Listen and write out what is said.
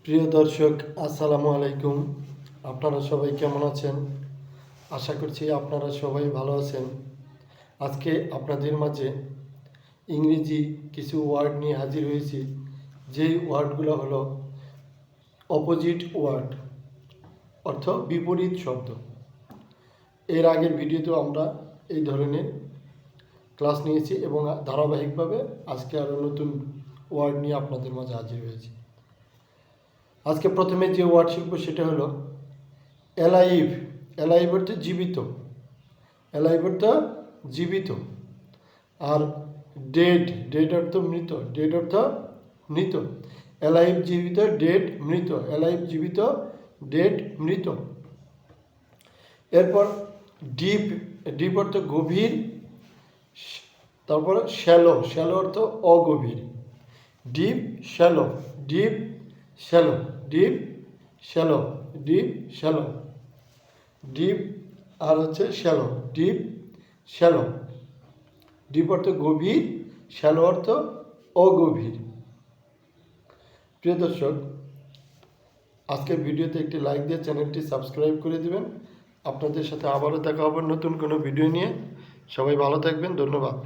প্রিয় দর্শক, আসসালামু আলাইকুম। আপনারা সবাই কেমন আছেন? আশা করছি আপনারা সবাই ভালো আছেন। আজকে আপনাদের মাঝে ইংরেজি কিছু ওয়ার্ড নিয়ে হাজির হয়েছি। যেই ওয়ার্ডগুলো হলো অপোজিট ওয়ার্ড, অর্থ বিপরীত শব্দ। এর আগের ভিডিওতেও আমরা এই ধরনের ক্লাস নিয়েছি এবং ধারাবাহিকভাবে আজকে আরও নতুন ওয়ার্ড নিয়ে আপনাদের মাঝে হাজির হয়েছি। আজকে প্রথমে যে ওয়ার্ড শিখব সেটা হলো অ্যালাইভ। অ্যালাইভ অর্থ জীবিত। অ্যালাইভ অর্থ জীবিত। আর ডেড, ডেড অর্থ মৃত। ডেড অর্থ মৃত। অ্যালাইভ জীবিত, ডেড মৃত। অ্যালাইভ জীবিত, ডেড মৃত। এরপর ডিপ, ডিপ অর্থ গভীর। তারপর শ্যালো, শ্যালো অর্থ অগভীর। Deep shallow, deep shallow, deep shallow, deep shallow. Deep আর হচ্ছে শ্যালো, ডিপ শ্যালো। ডিপ অর্থ গভীর, শ্যালো অর্থ অগভীর। প্রিয় দর্শক, আজকের ভিডিওতে একটি লাইক দিয়ে চ্যানেলটি সাবস্ক্রাইব করে দিবেন। আপনাদের সাথে আবারও দেখা হবে নতুন কোনো ভিডিও নিয়ে। সবাই ভালো থাকবেন, ধন্যবাদ।